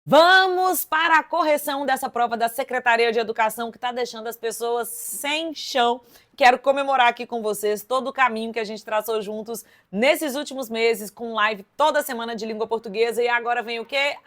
Vamos para a correção dessa prova da Secretaria de Educação que está deixando as pessoas sem chão. Quero comemorar aqui com vocês todo o caminho que a gente traçou juntos nesses últimos meses, com live toda semana de língua portuguesa. E agora vem o quê?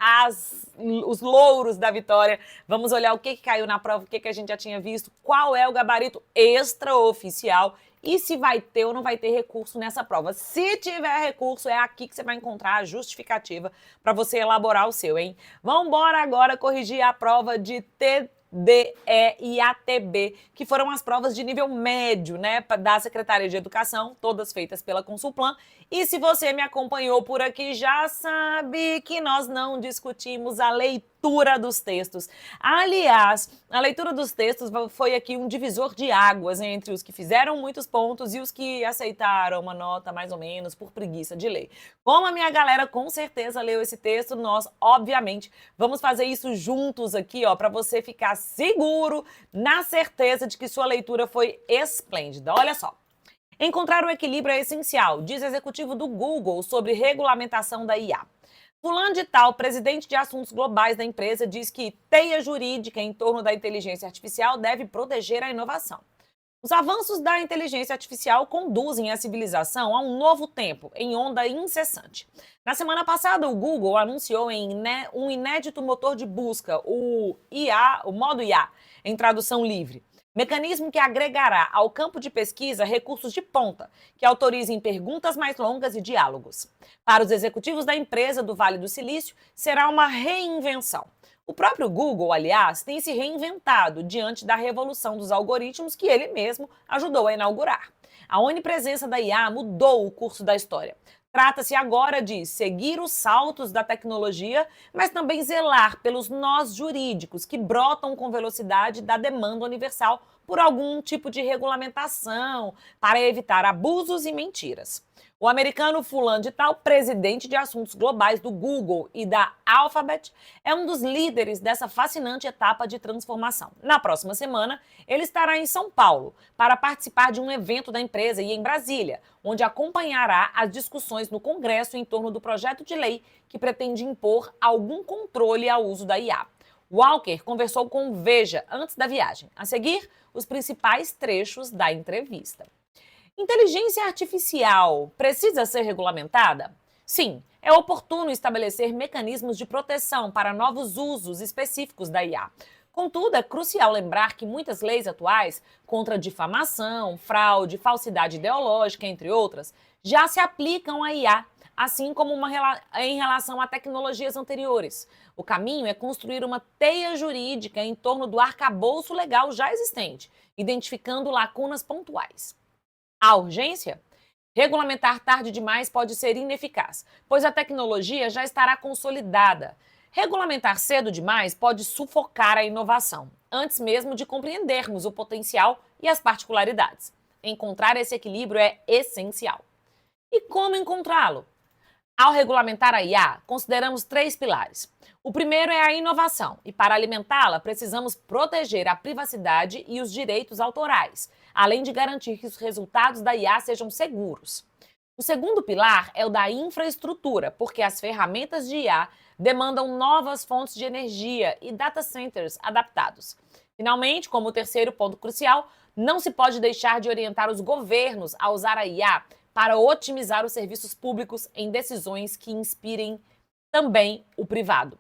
Os louros da vitória. Vamos olhar o que caiu na prova, o que a gente já tinha visto, qual é o gabarito extraoficial e se vai ter ou não vai ter recurso nessa prova. Se tiver recurso, é aqui que você vai encontrar a justificativa para você elaborar o seu, hein? Vamos embora agora corrigir a prova de TDE e ATB, que foram as provas de nível médio, né, da Secretaria de Educação, todas feitas pela Consulplan. E se você me acompanhou por aqui, já sabe que nós não discutimos a leitura dos textos. Aliás, a leitura dos textos foi aqui um divisor de águas entre os que fizeram muitos pontos e os que aceitaram uma nota mais ou menos por preguiça de ler. Como a minha galera com certeza leu esse texto, nós, obviamente, vamos fazer isso juntos aqui, ó, para você ficar seguro, na certeza de que sua leitura foi esplêndida. Olha só. Encontrar o equilíbrio é essencial, diz executivo do Google sobre regulamentação da IA. Fulano de Tal, presidente de assuntos globais da empresa, diz que teia jurídica em torno da inteligência artificial deve proteger a inovação. Os avanços da inteligência artificial conduzem a civilização a um novo tempo, em onda incessante. Na semana passada, o Google anunciou um inédito motor de busca, o modo IA, em tradução livre. Mecanismo que agregará ao campo de pesquisa recursos de ponta, que autorizem perguntas mais longas e diálogos. Para os executivos da empresa do Vale do Silício, será uma reinvenção. O próprio Google, aliás, tem se reinventado diante da revolução dos algoritmos que ele mesmo ajudou a inaugurar. A onipresença da IA mudou o curso da história. Trata-se agora de seguir os saltos da tecnologia, mas também zelar pelos nós jurídicos que brotam com velocidade da demanda universal por algum tipo de regulamentação para evitar abusos e mentiras. O americano Fulano de Tal, presidente de assuntos globais do Google e da Alphabet, é um dos líderes dessa fascinante etapa de transformação. Na próxima semana, ele estará em São Paulo para participar de um evento da empresa e em Brasília, onde acompanhará as discussões no Congresso em torno do projeto de lei que pretende impor algum controle ao uso da IA. Walker conversou com o Veja antes da viagem. A seguir, os principais trechos da entrevista. Inteligência artificial precisa ser regulamentada? Sim, é oportuno estabelecer mecanismos de proteção para novos usos específicos da IA. Contudo, é crucial lembrar que muitas leis atuais, contra difamação, fraude, falsidade ideológica, entre outras, já se aplicam à IA, assim como em relação a tecnologias anteriores. O caminho é construir uma teia jurídica em torno do arcabouço legal já existente, identificando lacunas pontuais. A urgência? Regulamentar tarde demais pode ser ineficaz, pois a tecnologia já estará consolidada. Regulamentar cedo demais pode sufocar a inovação, antes mesmo de compreendermos o potencial e as particularidades. Encontrar esse equilíbrio é essencial. E como encontrá-lo? Ao regulamentar a IA, consideramos 3 pilares. O primeiro é a inovação, e para alimentá-la, precisamos proteger a privacidade e os direitos autorais, além de garantir que os resultados da IA sejam seguros. O segundo pilar é o da infraestrutura, porque as ferramentas de IA demandam novas fontes de energia e data centers adaptados. Finalmente, como terceiro ponto crucial, não se pode deixar de orientar os governos a usar a IA para otimizar os serviços públicos em decisões que inspirem também o privado.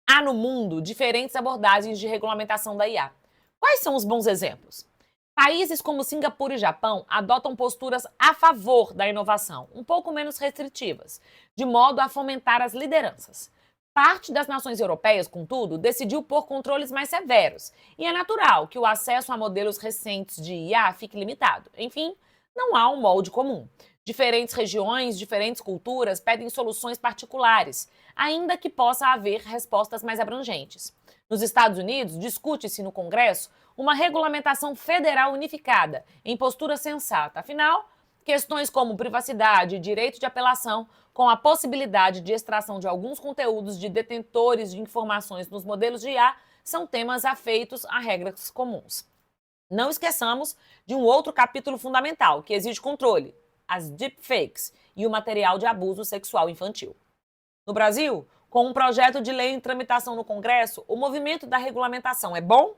Há no mundo diferentes abordagens de regulamentação da IA. Quais são os bons exemplos? Países como Singapura e Japão adotam posturas a favor da inovação, um pouco menos restritivas, de modo a fomentar as lideranças. Parte das nações europeias, contudo, decidiu por controles mais severos, e é natural que o acesso a modelos recentes de IA fique limitado. Enfim, não há um molde comum. Diferentes regiões, diferentes culturas pedem soluções particulares, ainda que possa haver respostas mais abrangentes. Nos Estados Unidos, discute-se no Congresso uma regulamentação federal unificada, em postura sensata. Afinal, questões como privacidade e direito de apelação, com a possibilidade de extração de alguns conteúdos de detentores de informações nos modelos de IA, são temas afeitos a regras comuns. Não esqueçamos de um outro capítulo fundamental, que exige controle: as deepfakes e o material de abuso sexual infantil. No Brasil, Com um projeto de lei em tramitação no Congresso, o movimento da regulamentação é bom?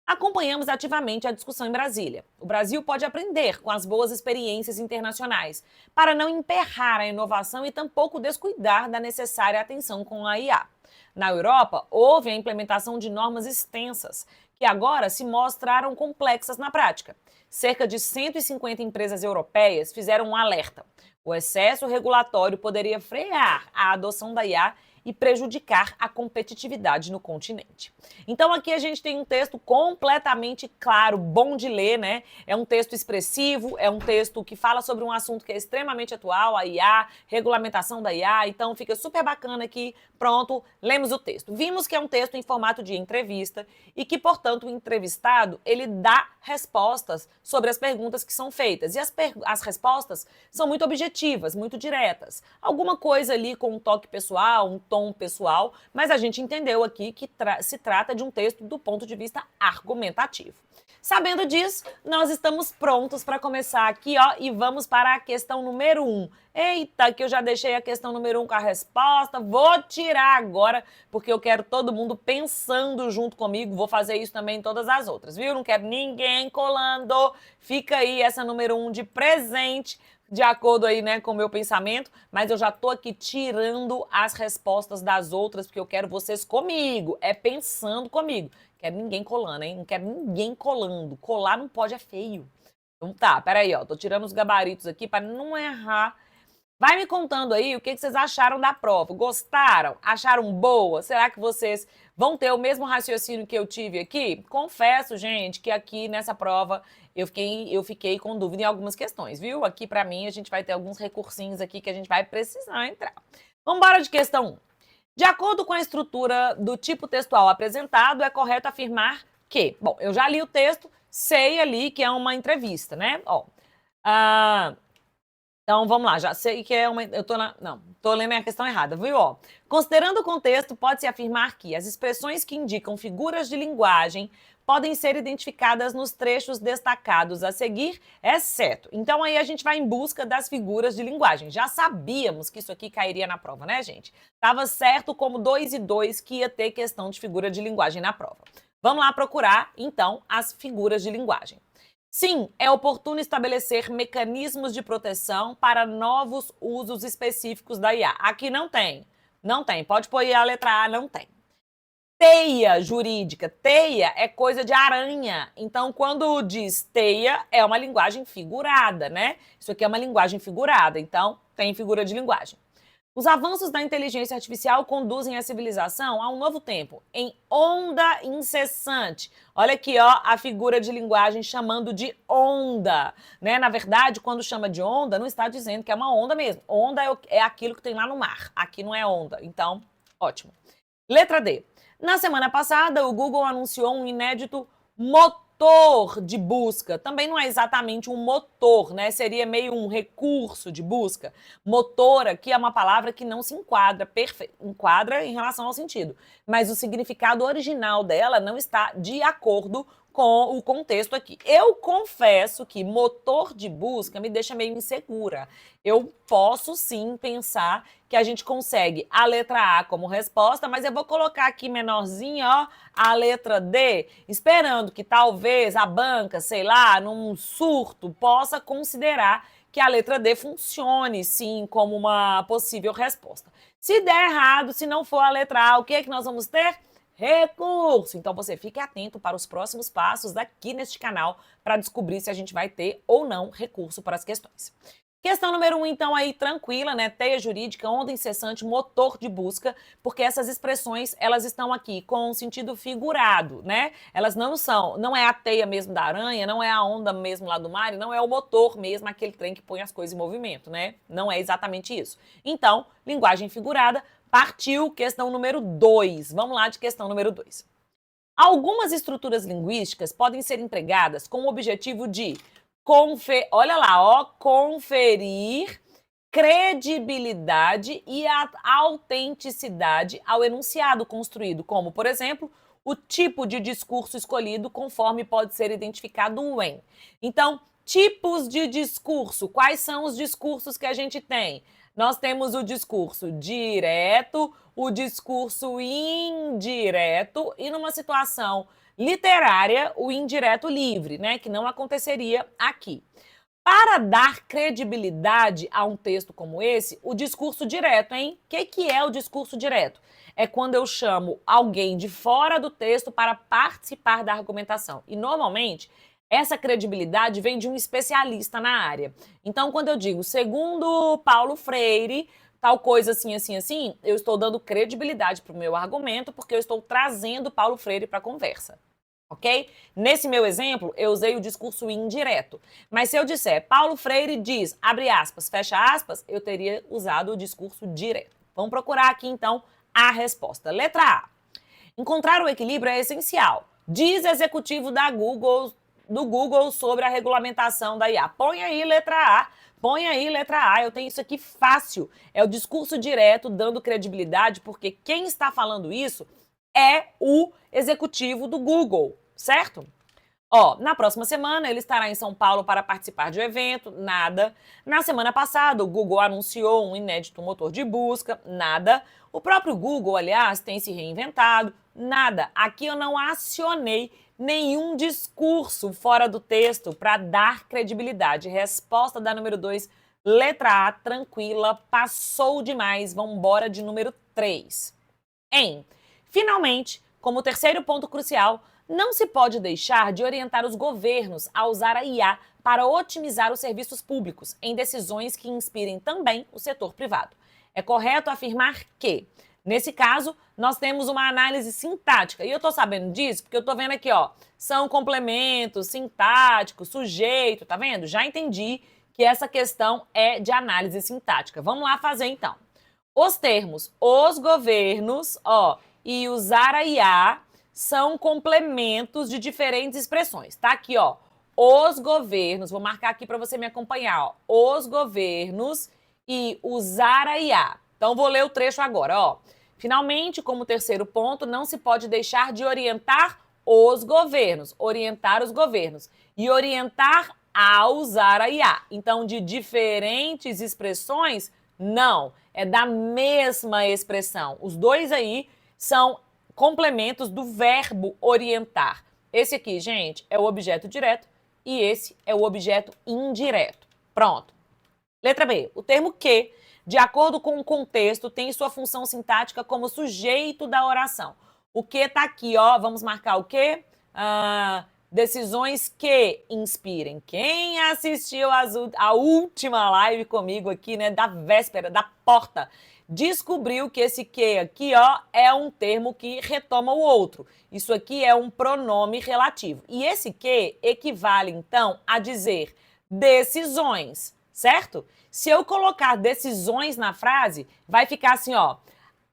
Acompanhamos ativamente a discussão em Brasília. O Brasil pode aprender com as boas experiências internacionais, para não emperrar a inovação e tampouco descuidar da necessária atenção com a IA. Na Europa, houve a implementação de normas extensas, que agora se mostraram complexas na prática. Cerca de 150 empresas europeias fizeram um alerta. O excesso regulatório poderia frear a adoção da IA e prejudicar a competitividade no continente. Então aqui a gente tem um texto completamente claro, bom de ler, né? É um texto expressivo, é um texto que fala sobre um assunto que é extremamente atual, a IA, regulamentação da IA, então fica super bacana aqui. Pronto, lemos o texto. Vimos que é um texto em formato de entrevista e que, portanto, o entrevistado, ele dá respostas sobre as perguntas que são feitas. E as respostas são muito objetivas, muito diretas. Alguma coisa ali com um toque pessoal, um tom pessoal, mas a gente entendeu aqui que se trata de um texto do ponto de vista argumentativo. Sabendo disso, nós estamos prontos para começar aqui, ó, e vamos para a questão número 1. Eita, que eu já deixei a questão número 1 com a resposta, vou tirar agora, porque eu quero todo mundo pensando junto comigo, vou fazer isso também em todas as outras, viu? Não quero ninguém colando, fica aí essa número 1 de presente, de acordo aí, né, com o meu pensamento, mas eu já tô aqui tirando as respostas das outras, porque eu quero vocês comigo, é pensando comigo. Quero ninguém colando, hein? Não quero ninguém colando. Colar não pode, é feio. Então tá, peraí, ó. Tô tirando os gabaritos aqui para não errar. Vai me contando aí o que vocês acharam da prova. Gostaram? Acharam boa? Será que vocês vão ter o mesmo raciocínio que eu tive aqui? Confesso, gente, que aqui nessa prova eu fiquei com dúvida em algumas questões, viu? Aqui para mim a gente vai ter alguns recursinhos aqui que a gente vai precisar entrar. Vamos embora de questão 1. De acordo com a estrutura do tipo textual apresentado, é correto afirmar que... Bom, eu já li o texto, sei ali que é uma entrevista, né? Ó, então, vamos lá, já sei que é uma... tô lendo a questão errada, viu? Ó, considerando o contexto, pode-se afirmar que as expressões que indicam figuras de linguagem podem ser identificadas nos trechos destacados a seguir, exceto. Então, aí a gente vai em busca das figuras de linguagem. Já sabíamos que isso aqui cairia na prova, né, gente? Tava certo como 2 e 2 que ia ter questão de figura de linguagem na prova. Vamos lá procurar, então, as figuras de linguagem. Sim, é oportuno estabelecer mecanismos de proteção para novos usos específicos da IA. Aqui não tem. Não tem. Pode pôr aí a letra A, não tem. Teia jurídica. Teia é coisa de aranha. Então, quando diz teia, é uma linguagem figurada, né? Isso aqui é uma linguagem figurada, então tem figura de linguagem. Os avanços da inteligência artificial conduzem a civilização a um novo tempo, em onda incessante. Olha aqui, ó, a figura de linguagem chamando de onda, né? Na verdade, quando chama de onda, não está dizendo que é uma onda mesmo. Onda é aquilo que tem lá no mar. Aqui não é onda. Então, ótimo. Letra D. Na semana passada, o Google anunciou um inédito motor de busca. Também não é exatamente um motor, né? Seria meio um recurso de busca. Motor aqui é uma palavra que não se enquadra, enquadra em relação ao sentido. Mas o significado original dela não está de acordo com o contexto aqui. Eu confesso que motor de busca me deixa meio insegura. Eu posso sim pensar que a gente consegue a letra A como resposta, mas eu vou colocar aqui menorzinho, ó, a letra D, esperando que talvez a banca, sei lá, num surto, possa considerar que a letra D funcione sim como uma possível resposta. Se der errado, se não for a letra A, o que é que nós vamos ter? Recurso. Então você fique atento para os próximos passos aqui neste canal para descobrir se a gente vai ter ou não recurso para as questões. Questão número 1, então, aí tranquila, né? Teia jurídica, onda incessante, motor de busca, porque essas expressões, elas estão aqui com um sentido figurado, né? Elas não é a teia mesmo da aranha, não é a onda mesmo lá do mar, não é o motor mesmo, aquele trem que põe as coisas em movimento, né? Não é exatamente isso. Então, linguagem figurada, partiu questão número 2. Vamos lá de questão número 2. Algumas estruturas linguísticas podem ser empregadas com o objetivo de olha lá, ó, conferir credibilidade e a autenticidade ao enunciado construído, como, por exemplo, o tipo de discurso escolhido conforme pode ser identificado em. Então, tipos de discurso, quais são os discursos que a gente tem? Nós temos o discurso direto, o discurso indireto e numa situação literária, o indireto livre, né, que não aconteceria aqui. Para dar credibilidade a um texto como esse, o discurso direto, hein? O que é o discurso direto? É quando eu chamo alguém de fora do texto para participar da argumentação. E, normalmente, essa credibilidade vem de um especialista na área. Então, quando eu digo, segundo Paulo Freire, tal coisa assim, assim, assim, eu estou dando credibilidade para o meu argumento, porque eu estou trazendo Paulo Freire para a conversa. Ok? Nesse meu exemplo, eu usei o discurso indireto. Mas se eu disser, Paulo Freire diz, abre aspas, fecha aspas, eu teria usado o discurso direto. Vamos procurar aqui, então, a resposta. Letra A. Encontrar o equilíbrio é essencial. Diz executivo do Google sobre a regulamentação da IA. Põe aí letra A. Põe aí letra A, eu tenho isso aqui fácil. É o discurso direto dando credibilidade, porque quem está falando isso é o executivo do Google, certo? Ó, na próxima semana ele estará em São Paulo para participar de um evento, nada. Na semana passada, o Google anunciou um inédito motor de busca, nada. O próprio Google, aliás, tem se reinventado, nada. Aqui eu não acionei nenhum discurso fora do texto para dar credibilidade. Resposta da número 2, letra A, tranquila, passou demais. Vamos embora de número 3. Finalmente, como terceiro ponto crucial, não se pode deixar de orientar os governos a usar a IA para otimizar os serviços públicos em decisões que inspirem também o setor privado. É correto afirmar que, nesse caso, nós temos uma análise sintática. E eu estou sabendo disso porque eu estou vendo aqui, ó, são complementos, sintático, sujeito, tá vendo? Já entendi que essa questão é de análise sintática. Vamos lá fazer então. Os termos os governos, ó, e usar a IA são complementos de diferentes expressões. Tá aqui, ó, os governos, vou marcar aqui para você me acompanhar, ó, os governos e usar a IA. Então, vou ler o trecho agora, ó. Finalmente, como terceiro ponto, não se pode deixar de orientar os governos, orientar os governos e orientar a usar a IA. Então, de diferentes expressões, não, é da mesma expressão. Os dois aí são complementos do verbo orientar. Esse aqui, gente, é o objeto direto e esse é o objeto indireto. Pronto. Letra B. O termo que, de acordo com o contexto, tem sua função sintática como sujeito da oração. O que tá aqui, ó, vamos marcar o quê? Decisões que inspirem. Quem assistiu a última live comigo aqui, né, da véspera, da porta, descobriu que esse que aqui, ó, é um termo que retoma o outro. Isso aqui é um pronome relativo. E esse que equivale, então, a dizer decisões, certo? Se eu colocar decisões na frase, vai ficar assim, ó.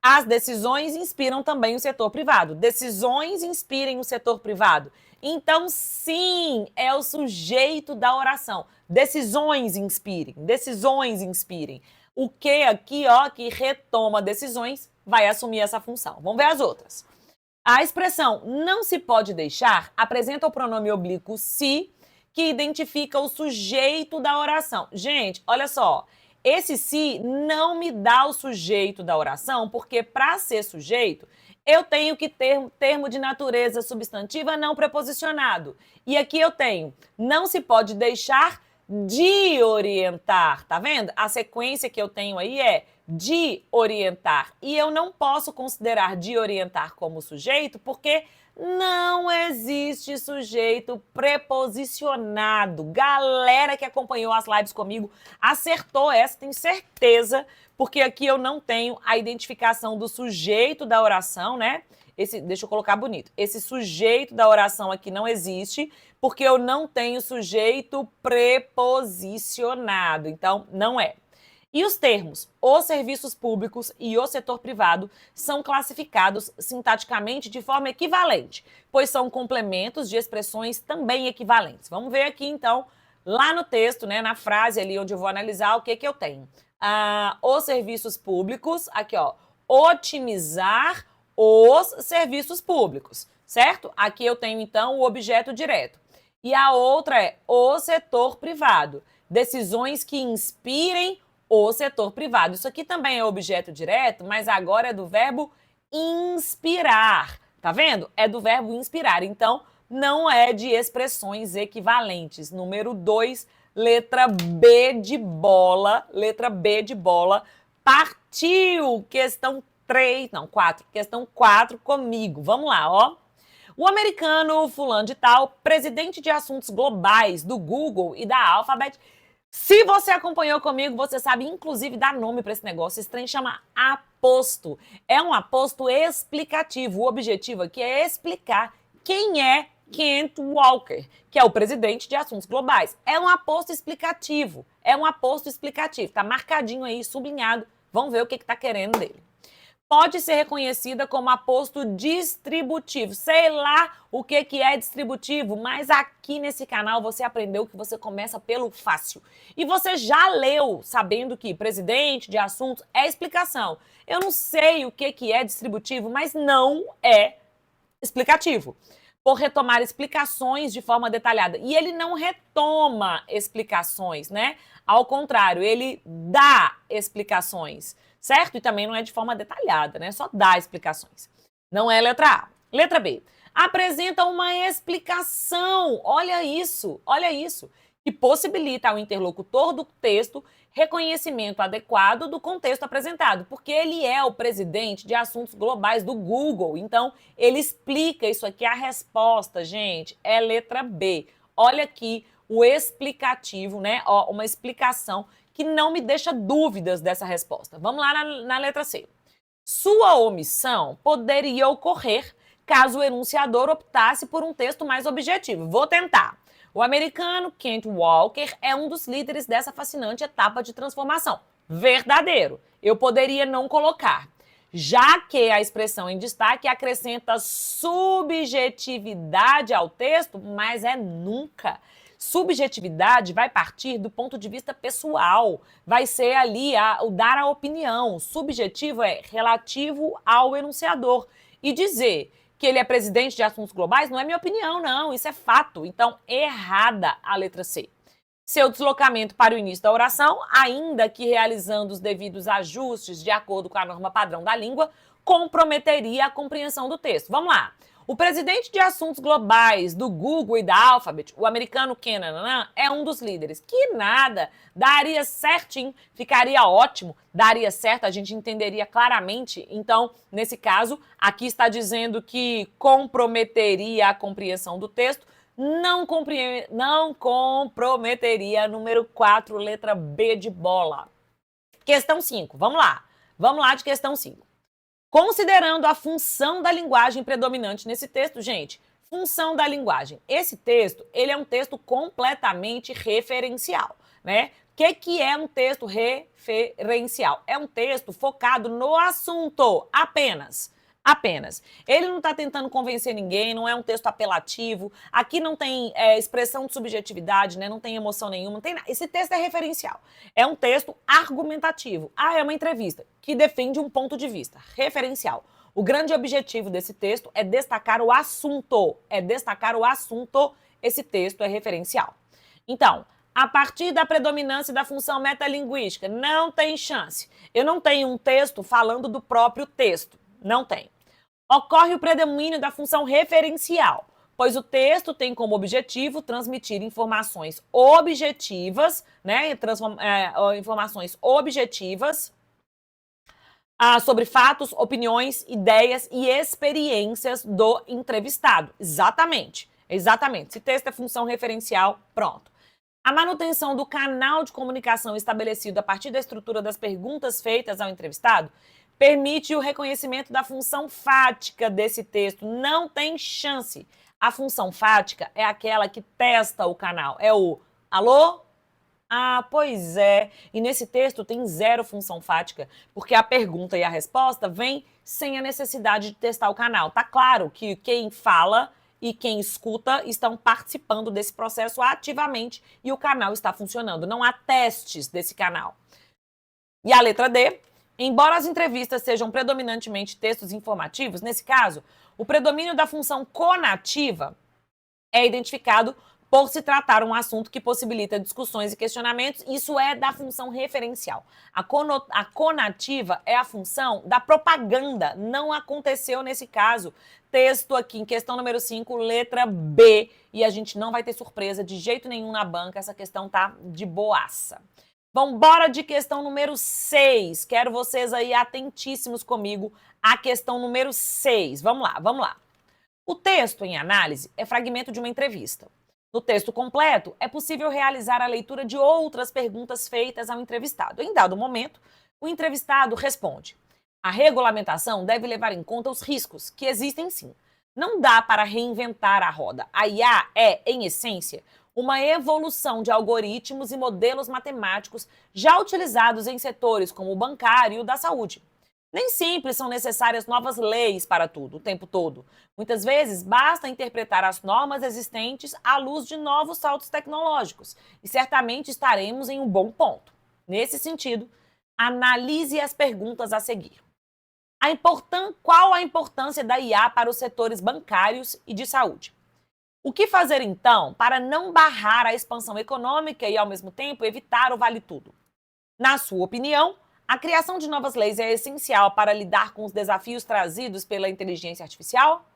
As decisões inspiram também o setor privado. Decisões inspirem o setor privado. Então, sim, é o sujeito da oração. Decisões inspirem, decisões inspirem. O que aqui, ó, que retoma decisões, vai assumir essa função. Vamos ver as outras. A expressão não se pode deixar apresenta o pronome oblíquo se, que identifica o sujeito da oração. Gente, olha só, esse se não me dá o sujeito da oração, porque para ser sujeito, eu tenho que ter um termo de natureza substantiva não preposicionado. E aqui eu tenho, não se pode deixar de orientar, tá vendo? A sequência que eu tenho aí é de orientar. E eu não posso considerar de orientar como sujeito, porque não existe sujeito preposicionado. Galera que acompanhou as lives comigo acertou essa, tenho certeza, porque aqui eu não tenho a identificação do sujeito da oração, né? Deixa eu colocar bonito. Esse sujeito da oração aqui não existe, porque eu não tenho sujeito preposicionado. Então, não é. E os termos os serviços públicos e o setor privado são classificados sintaticamente de forma equivalente, pois são complementos de expressões também equivalentes. Vamos ver aqui, então, lá no texto, né, na frase ali onde eu vou analisar o que eu tenho. Os serviços públicos, aqui, ó, otimizar os serviços públicos, certo? Aqui eu tenho, então, o objeto direto. E a outra é o setor privado. Decisões que inspirem o setor privado. Isso aqui também é objeto direto, mas agora é do verbo inspirar. Tá vendo? É do verbo inspirar. Então, não é de expressões equivalentes. Número 2, letra B de bola. Letra B de bola. Partiu. Questão 3, não, 4. Questão 4 comigo. Vamos lá, ó. O americano fulano de tal, presidente de assuntos globais do Google e da Alphabet. Se você acompanhou comigo, você sabe inclusive dar nome para esse negócio. Esse trem chama aposto. É um aposto explicativo. O objetivo aqui é explicar quem é Kent Walker, que é o presidente de assuntos globais. É um aposto explicativo. É um aposto explicativo. Tá marcadinho aí, sublinhado. Vamos ver o que tá querendo dele. Pode ser reconhecida como aposto distributivo. Sei lá o que é distributivo, mas aqui nesse canal você aprendeu que você começa pelo fácil. E você já leu sabendo que presidente de assuntos é explicação. Eu não sei o que é distributivo, mas não é explicativo. Por retomar explicações de forma detalhada. E ele não retoma explicações, né? Ao contrário, ele dá explicações. Certo? E também não é de forma detalhada, né? Só dá explicações. Não é letra A. Letra B. Apresenta uma explicação. Olha isso, que possibilita ao interlocutor do texto reconhecimento adequado do contexto apresentado, porque ele é o presidente de assuntos globais do Google. Então, ele explica isso aqui. A resposta, gente, é letra B. Olha aqui o explicativo, né? Ó, uma explicação que não me deixa dúvidas dessa resposta. Vamos lá na letra C. Sua omissão poderia ocorrer caso o enunciador optasse por um texto mais objetivo. Vou tentar. O americano Kent Walker é um dos líderes dessa fascinante etapa de transformação. Verdadeiro. Eu poderia não colocar. Já que a expressão em destaque acrescenta subjetividade ao texto, mas é nunca. Subjetividade vai partir do ponto de vista pessoal, vai ser ali o dar a opinião. Subjetivo é relativo ao enunciador. E dizer que ele é presidente de assuntos globais não é minha opinião, não, isso é fato. Então, errada a letra C. Seu deslocamento para o início da oração, ainda que realizando os devidos ajustes de acordo com a norma padrão da língua, comprometeria a compreensão do texto. Vamos lá. O presidente de assuntos globais do Google e da Alphabet, o americano Kenan, é um dos líderes. Que nada, daria certinho, ficaria ótimo, daria certo, a gente entenderia claramente. Então, nesse caso, aqui está dizendo que comprometeria a compreensão do texto, não comprometeria. Número 4, letra B de bola. Questão 5, vamos lá. Vamos lá de questão 5. Considerando a função da linguagem predominante nesse texto, gente, função da linguagem. Esse texto, ele é um texto completamente referencial, né? O que é um texto referencial? É um texto focado no assunto, apenas. Ele não está tentando convencer ninguém, não é um texto apelativo, aqui não tem expressão de subjetividade, né? Não tem emoção nenhuma, não tem nada. Esse texto é referencial, é um texto argumentativo. É uma entrevista que defende um ponto de vista, referencial. O grande objetivo desse texto é destacar o assunto, esse texto é referencial. Então, a partir da predominância da função metalinguística, não tem chance. Eu não tenho um texto falando do próprio texto, não tem. Ocorre o predomínio da função referencial, pois o texto tem como objetivo transmitir informações objetivas, né? Informações objetivas sobre fatos, opiniões, ideias e experiências do entrevistado. Exatamente. Se texto é função referencial, pronto. A manutenção do canal de comunicação estabelecido a partir da estrutura das perguntas feitas ao entrevistado permite o reconhecimento da função fática desse texto. Não tem chance. A função fática é aquela que testa o canal. É o alô? Pois é. E nesse texto tem zero função fática, porque a pergunta e a resposta vêm sem a necessidade de testar o canal. Tá claro que quem fala e quem escuta estão participando desse processo ativamente e o canal está funcionando. Não há testes desse canal. E a letra D. Embora as entrevistas sejam predominantemente textos informativos, nesse caso, o predomínio da função conativa é identificado por se tratar um assunto que possibilita discussões e questionamentos. Isso é da função referencial. A conativa é a função da propaganda. Não aconteceu nesse caso. Texto aqui em questão número 5, letra B. E a gente não vai ter surpresa de jeito nenhum na banca. Essa questão tá de boaça. Vambora de questão número 6. Quero vocês aí atentíssimos comigo à questão número 6. Vamos lá, vamos lá. O texto em análise é fragmento de uma entrevista. No texto completo, é possível realizar a leitura de outras perguntas feitas ao entrevistado. Em dado momento, o entrevistado responde: a regulamentação deve levar em conta os riscos, que existem sim. Não dá para reinventar a roda. A IA é, em essência, uma evolução de algoritmos e modelos matemáticos já utilizados em setores como o bancário e o da saúde. Nem sempre são necessárias novas leis para tudo, o tempo todo. Muitas vezes, basta interpretar as normas existentes à luz de novos saltos tecnológicos, e certamente estaremos em um bom ponto. Nesse sentido, analise as perguntas a seguir. Qual a importância da IA para os setores bancários e de saúde? O que fazer, então, para não barrar a expansão econômica e, ao mesmo tempo, evitar o vale-tudo? Na sua opinião, a criação de novas leis é essencial para lidar com os desafios trazidos pela inteligência artificial?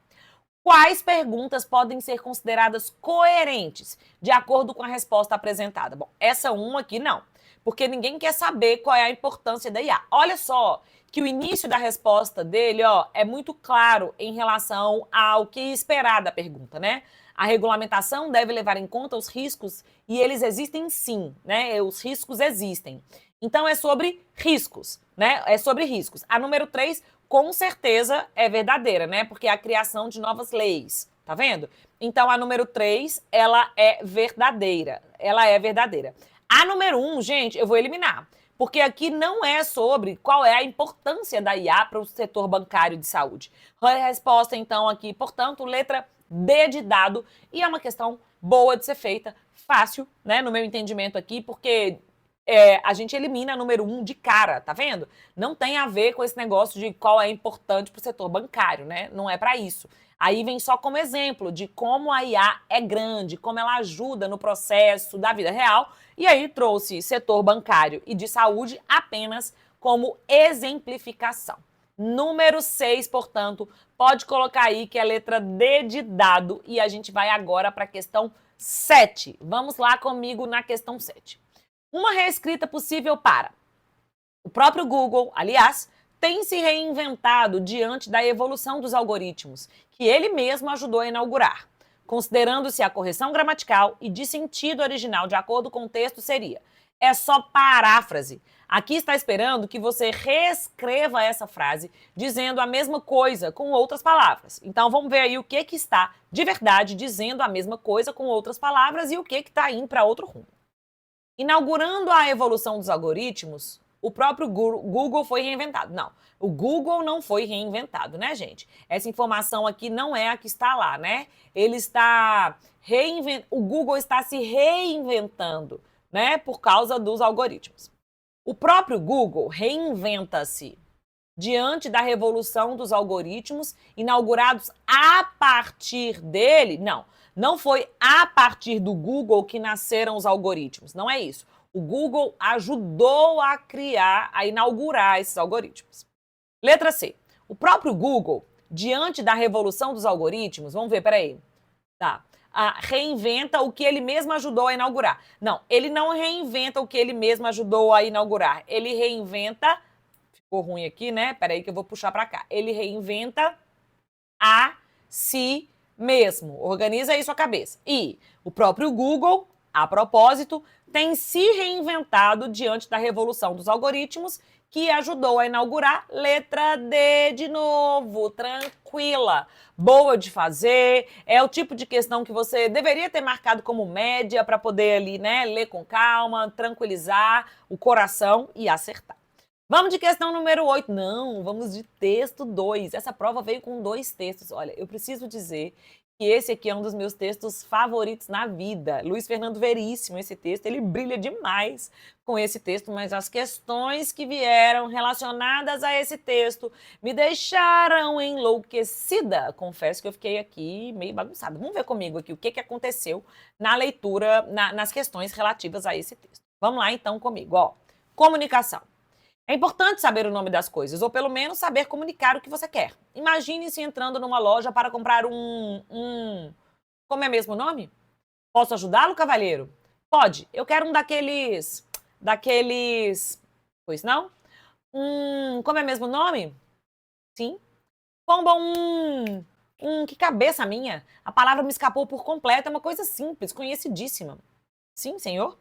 Quais perguntas podem ser consideradas coerentes, de acordo com a resposta apresentada? Bom, essa uma aqui não, porque ninguém quer saber qual é a importância da IA. Olha só que o início da resposta dele, é muito claro em relação ao que esperar da pergunta, né? A regulamentação deve levar em conta os riscos, e eles existem sim, né? Os riscos existem. Então é sobre riscos, né? É sobre riscos. A número 3, com certeza, é verdadeira, né? Porque é a criação de novas leis, tá vendo? Então a número 3, ela é verdadeira. Ela é verdadeira. A número 1, gente, eu vou eliminar. Porque aqui não é sobre qual é a importância da IA para o setor bancário de saúde. A resposta, então, aqui, portanto, letra D de dado. E é uma questão boa de ser feita, fácil, né, no meu entendimento aqui, porque a gente elimina a número 1 de cara, tá vendo? Não tem a ver com esse negócio de qual é importante para o setor bancário, né? Não é para isso. Aí vem só como exemplo de como a IA é grande, como ela ajuda no processo da vida real. E aí trouxe setor bancário e de saúde apenas como exemplificação. Número 6, portanto, pode colocar aí que é a letra D de dado. E a gente vai agora para a questão 7. Vamos lá comigo na questão 7. Uma reescrita possível para: o próprio Google, aliás, tem se reinventado diante da evolução dos algoritmos, que ele mesmo ajudou a inaugurar. Considerando-se a correção gramatical e de sentido original de acordo com o texto seria: é só paráfrase. Aqui está esperando que você reescreva essa frase dizendo a mesma coisa com outras palavras. Então vamos ver aí o que está de verdade dizendo a mesma coisa com outras palavras e o que está indo para outro rumo. Inaugurando a evolução dos algoritmos, o próprio Google foi reinventado. Não, o Google não foi reinventado, né, gente? Essa informação aqui não é a que está lá, né? O Google está se reinventando, né, por causa dos algoritmos. O próprio Google reinventa-se diante da revolução dos algoritmos inaugurados a partir dele. Não foi a partir do Google que nasceram os algoritmos, não é isso. O Google ajudou a inaugurar esses algoritmos. Letra C. O próprio Google, diante da revolução dos algoritmos, vamos ver, peraí. Tá. Reinventa o que ele mesmo ajudou a inaugurar. Não, ele não reinventa o que ele mesmo ajudou a inaugurar. Ele reinventa, ficou ruim aqui, né? Peraí que eu vou puxar para cá. Ele reinventa a si mesmo. Organiza aí sua cabeça. E o próprio Google, a propósito, tem se reinventado diante da revolução dos algoritmos que ajudou a inaugurar. Letra D de novo, tranquila, boa de fazer, é o tipo de questão que você deveria ter marcado como média para poder ali, né, ler com calma, tranquilizar o coração e acertar. Vamos de questão número 8. Não, vamos de texto 2. Essa prova veio com 2 textos. Olha, eu preciso dizer que esse aqui é um dos meus textos favoritos na vida. Luiz Fernando Veríssimo, esse texto, ele brilha demais com esse texto, mas as questões que vieram relacionadas a esse texto me deixaram enlouquecida. Confesso que eu fiquei aqui meio bagunçada. Vamos ver comigo aqui o que aconteceu na leitura, nas questões relativas a esse texto. Vamos lá então comigo, ó. Comunicação. É importante saber o nome das coisas, ou pelo menos saber comunicar o que você quer. Imagine-se entrando numa loja para comprar Como é mesmo o nome? Posso ajudá-lo, cavalheiro? Pode. Eu quero um daqueles... Pois não? Como é mesmo o nome? Sim. Pomba, Que cabeça minha! A palavra me escapou por completo, é uma coisa simples, conhecidíssima. Sim, senhor?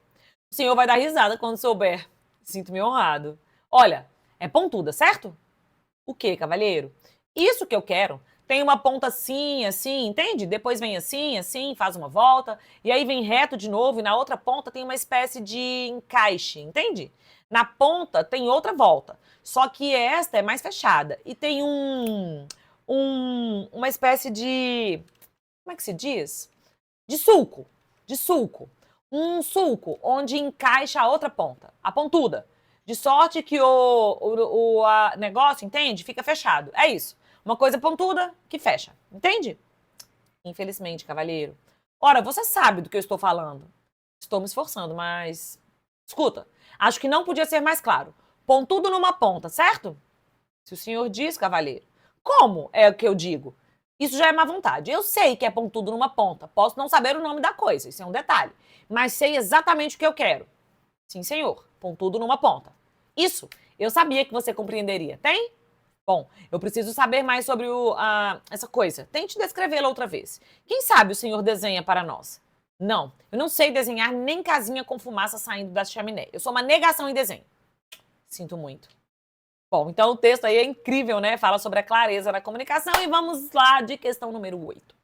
O senhor vai dar risada quando souber. Sinto-me honrado. Olha, é pontuda, certo? O quê, cavalheiro? Isso que eu quero. Tem uma ponta assim, assim, entende? Depois vem assim, assim, faz uma volta, e aí vem reto de novo, e na outra ponta tem uma espécie de encaixe, entende? Na ponta tem outra volta, só que esta é mais fechada, e tem uma espécie de... Como é que se diz? De sulco, de sulco. Um sulco onde encaixa a outra ponta, a pontuda. De sorte que o negócio, entende? Fica fechado. É isso. Uma coisa pontuda que fecha. Entende? Infelizmente, cavalheiro. Ora, você sabe do que eu estou falando. Estou me esforçando, mas... Escuta, acho que não podia ser mais claro. Pontudo numa ponta, certo? Se o senhor diz, cavalheiro. Como é o que eu digo? Isso já é má vontade. Eu sei que é pontudo numa ponta. Posso não saber o nome da coisa, isso é um detalhe. Mas sei exatamente o que eu quero. Sim, senhor. Pontudo numa ponta. Isso, eu sabia que você compreenderia. Tem? Bom, eu preciso saber mais sobre essa coisa. Tente descrevê-la outra vez. Quem sabe o senhor desenha para nós? Não, eu não sei desenhar nem casinha com fumaça saindo da chaminé. Eu sou uma negação em desenho. Sinto muito. Bom, então o texto aí é incrível, né? Fala sobre a clareza da comunicação e vamos lá de questão número 8.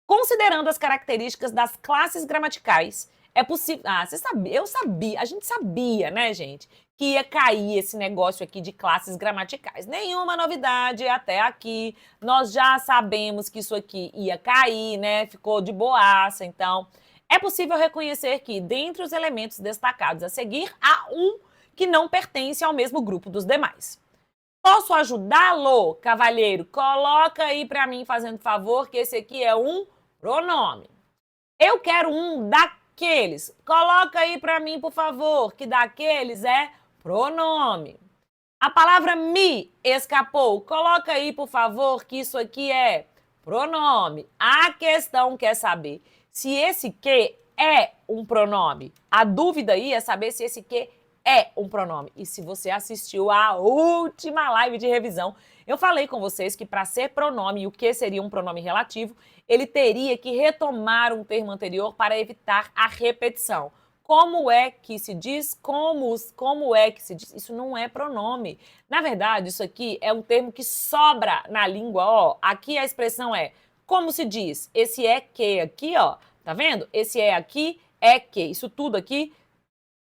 Considerando as características das classes gramaticais, é possível... você sabia, eu sabia, a gente sabia, né, gente, que ia cair esse negócio aqui de classes gramaticais. Nenhuma novidade até aqui, nós já sabemos que isso aqui ia cair, né, ficou de boaça, então... É possível reconhecer que, dentre os elementos destacados a seguir, há um que não pertence ao mesmo grupo dos demais. Posso ajudá-lo, cavalheiro? Coloca aí para mim, fazendo favor, que esse aqui é um pronome. Eu quero um daqueles. Coloca aí para mim, por favor, que daqueles é pronome. A palavra me escapou. Coloca aí, por favor, que isso aqui é pronome. A questão quer saber se esse que é um pronome. A dúvida aí é saber se esse que é um pronome. E se você assistiu à última live de revisão, eu falei com vocês que para ser pronome, o que seria um pronome relativo, ele teria que retomar um termo anterior para evitar a repetição. Como é que se diz? Como é que se diz? Isso não é pronome. Na verdade, isso aqui é um termo que sobra na língua, ó. Aqui a expressão é como se diz. Esse é que aqui, ó. Tá vendo? Esse é aqui, é que. Isso tudo aqui,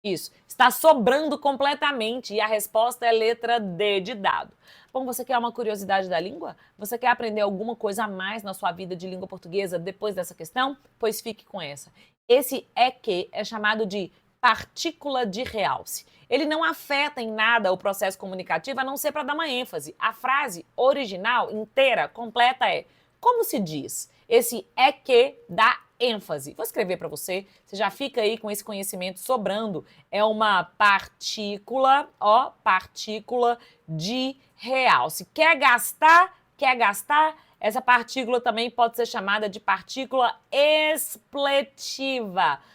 isso. Está sobrando completamente e a resposta é letra D de dado. Bom, você quer uma curiosidade da língua? Você quer aprender alguma coisa a mais na sua vida de língua portuguesa depois dessa questão? Pois fique com essa. Esse é que é chamado de partícula de realce. Ele não afeta em nada o processo comunicativo, a não ser para dar uma ênfase. A frase original, inteira, completa é: como se diz? Esse é que dá ênfase. Vou escrever para você, você já fica aí com esse conhecimento sobrando. É uma partícula, ó, partícula de realce. Quer gastar? Quer gastar? Essa partícula também pode ser chamada de partícula expletiva,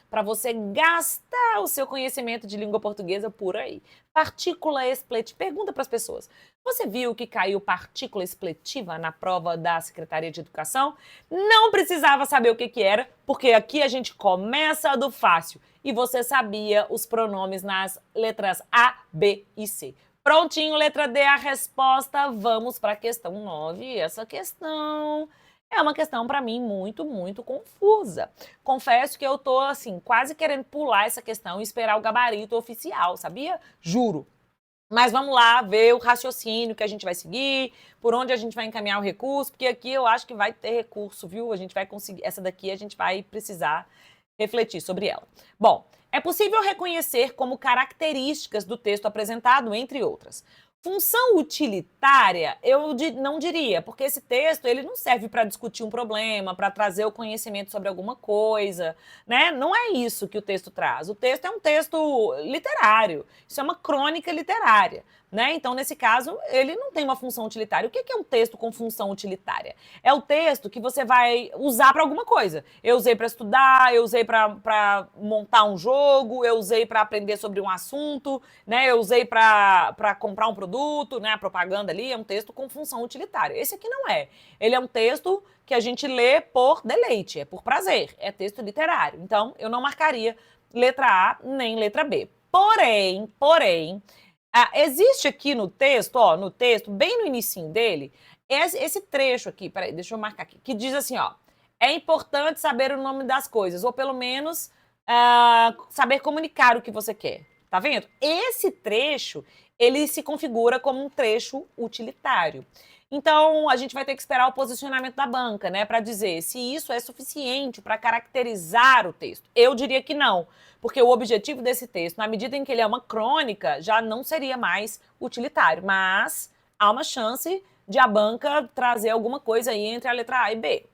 para você gastar o seu conhecimento de língua portuguesa por aí. Partícula expletiva. Pergunta para as pessoas. Você viu que caiu partícula expletiva na prova da Secretaria de Educação? Não precisava saber o que era, porque aqui a gente começa do fácil. E você sabia os pronomes nas letras A, B e C. Prontinho, letra D, a resposta. Vamos para a questão 9. Essa questão é uma questão para mim muito, muito confusa. Confesso que eu tô assim, quase querendo pular essa questão e esperar o gabarito oficial, sabia? Juro. Mas vamos lá ver o raciocínio que a gente vai seguir, por onde a gente vai encaminhar o recurso, porque aqui eu acho que vai ter recurso, viu? A gente vai conseguir, essa daqui a gente vai precisar refletir sobre ela. Bom, é possível reconhecer como características do texto apresentado, entre outras. Função utilitária, eu não diria, porque esse texto ele não serve para discutir um problema, para trazer o conhecimento sobre alguma coisa, né? Não é isso que o texto traz. O texto é um texto literário, isso é uma crônica literária, né? Então, nesse caso, ele não tem uma função utilitária. O que é um texto com função utilitária? É o texto que você vai usar para alguma coisa. Eu usei para estudar, eu usei para montar um jogo, eu usei para aprender sobre um assunto, né? Eu usei para comprar um produto, né? A propaganda ali é um texto com função utilitária. Esse aqui não é. Ele é um texto que a gente lê por deleite, é por prazer, é texto literário. Então, eu não marcaria letra A nem letra B. Porém, existe aqui no texto, ó, no texto, bem no inicinho dele, esse trecho aqui, peraí, deixa eu marcar aqui, que diz assim, ó, é importante saber o nome das coisas, ou pelo menos saber comunicar o que você quer. Tá vendo? Esse trecho, ele se configura como um trecho utilitário. Então, a gente vai ter que esperar o posicionamento da banca, né, para dizer se isso é suficiente para caracterizar o texto. Eu diria que não, porque o objetivo desse texto, na medida em que ele é uma crônica, já não seria mais utilitário, mas há uma chance de a banca trazer alguma coisa aí entre a letra A e B.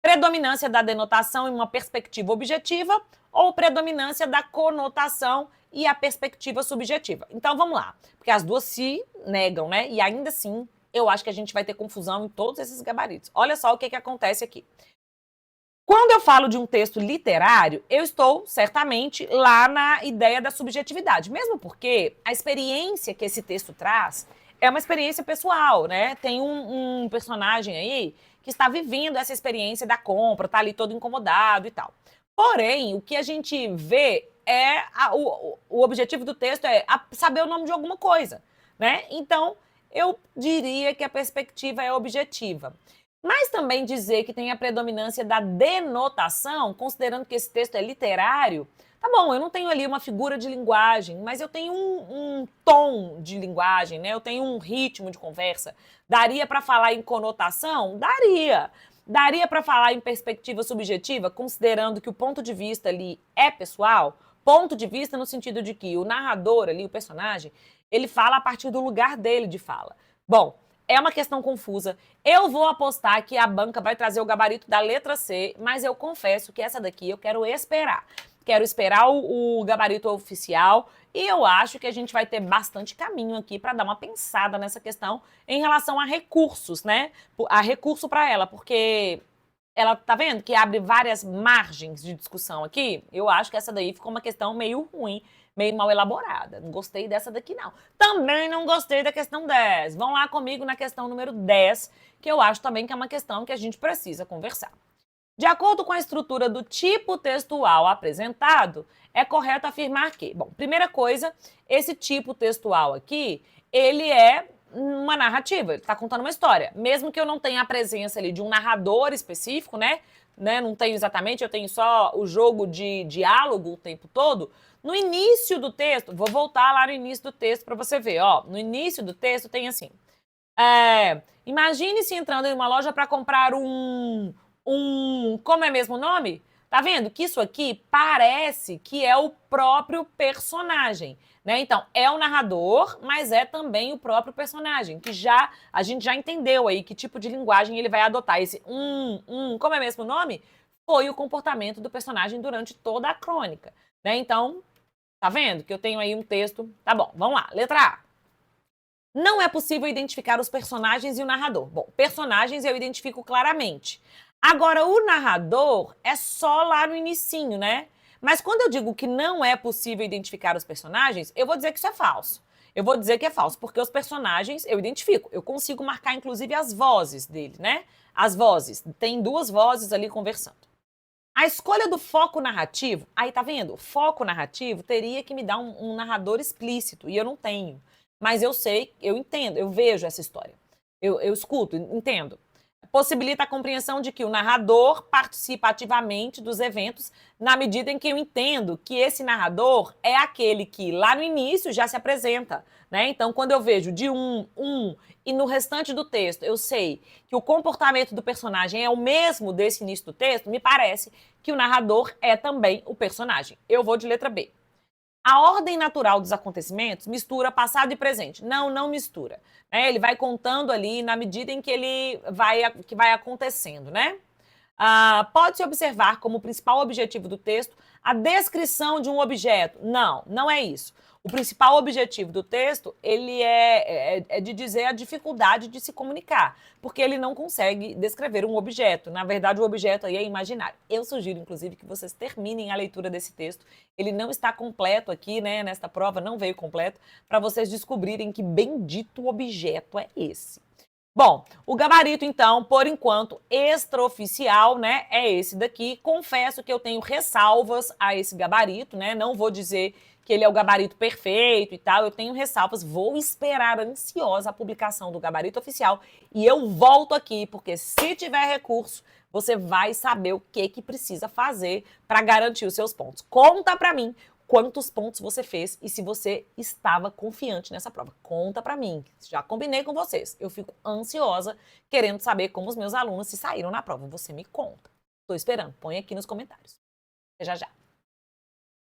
Predominância da denotação em uma perspectiva objetiva ou predominância da conotação e a perspectiva subjetiva. Então vamos lá, porque as duas se negam, né? E ainda assim, eu acho que a gente vai ter confusão em todos esses gabaritos. Olha só o que acontece aqui. Quando eu falo de um texto literário, eu estou certamente lá na ideia da subjetividade, mesmo porque a experiência que esse texto traz é uma experiência pessoal, né? Tem um personagem aí que está vivendo essa experiência da compra, tá ali todo incomodado e tal. Porém, o que a gente vê é o objetivo do texto é saber o nome de alguma coisa, né? Então, eu diria que a perspectiva é objetiva. Mas também dizer que tem a predominância da denotação, considerando que esse texto é literário, tá bom, eu não tenho ali uma figura de linguagem, mas eu tenho um tom de linguagem, né? Eu tenho um ritmo de conversa. Daria para falar em conotação? Daria. Daria para falar em perspectiva subjetiva, considerando que o ponto de vista ali é pessoal? Ponto de vista no sentido de que o narrador ali, o personagem, ele fala a partir do lugar dele de fala. Bom, é uma questão confusa. Eu vou apostar que a banca vai trazer o gabarito da letra C, mas eu confesso que essa daqui eu quero esperar. Quero esperar o gabarito oficial e eu acho que a gente vai ter bastante caminho aqui para dar uma pensada nessa questão em relação a recursos, né? A recurso para ela, porque ela tá vendo que abre várias margens de discussão aqui? Eu acho que essa daí ficou uma questão meio ruim, meio mal elaborada. Não gostei dessa daqui, não. Também não gostei da questão 10. Vão lá comigo na questão número 10, que eu acho também que é uma questão que a gente precisa conversar. De acordo com a estrutura do tipo textual apresentado, é correto afirmar que, bom, primeira coisa, esse tipo textual aqui, ele é uma narrativa, ele está contando uma história. Mesmo que eu não tenha a presença ali de um narrador específico, né? Não tenho exatamente, eu tenho só o jogo de diálogo o tempo todo. No início do texto, vou voltar lá no início do texto para você ver, ó. No início do texto tem assim: imagine-se entrando em uma loja para comprar como é mesmo o nome? Tá vendo que isso aqui parece que é o próprio personagem, né? Então, é o narrador, mas é também o próprio personagem, que a gente já entendeu aí que tipo de linguagem ele vai adotar. Esse como é mesmo o nome? Foi o comportamento do personagem durante toda a crônica, né? Então, tá vendo que eu tenho aí um texto? Tá bom, vamos lá. Letra A. Não é possível identificar os personagens e o narrador. Bom, personagens eu identifico claramente. Agora, o narrador é só lá no inicinho, né? Mas quando eu digo que não é possível identificar os personagens, eu vou dizer que isso é falso. Eu vou dizer que é falso, porque os personagens eu identifico. Eu consigo marcar, inclusive, as vozes dele, né? As vozes. Tem duas vozes ali conversando. A escolha do foco narrativo, aí tá vendo? O foco narrativo teria que me dar um narrador explícito, e eu não tenho. Mas eu sei, eu entendo, eu vejo essa história. Eu escuto, entendo. possibilita a compreensão de que o narrador participa ativamente dos eventos na medida em que eu entendo que esse narrador é aquele que lá no início já se apresenta, né? Então, quando eu vejo de e no restante do texto eu sei que o comportamento do personagem é o mesmo desse início do texto, me parece que o narrador é também o personagem. Eu vou de letra B. A ordem natural dos acontecimentos mistura passado e presente. Não, não mistura. Ele vai contando ali na medida em que que vai acontecendo, né? Pode-se observar como principal objetivo do texto a descrição de um objeto. Não, não é isso. O principal objetivo do texto, ele é de dizer a dificuldade de se comunicar, porque ele não consegue descrever um objeto. Na verdade, o objeto aí é imaginário. Eu sugiro, inclusive, que vocês terminem a leitura desse texto. Ele não está completo aqui, né? Nesta prova não veio completo, para vocês descobrirem que bendito objeto é esse. Bom, o gabarito, então, por enquanto, extraoficial, né, é esse daqui. Confesso que eu tenho ressalvas a esse gabarito, né, não vou dizer que ele é o gabarito perfeito e tal, eu tenho ressalvas, vou esperar ansiosa a publicação do gabarito oficial e eu volto aqui, porque se tiver recurso, você vai saber o que precisa fazer para garantir os seus pontos. Conta para mim quantos pontos você fez e se você estava confiante nessa prova. Conta pra mim. Já combinei com vocês. Eu fico ansiosa, querendo saber como os meus alunos se saíram na prova. Você me conta. Tô esperando. Põe aqui nos comentários. Até já já.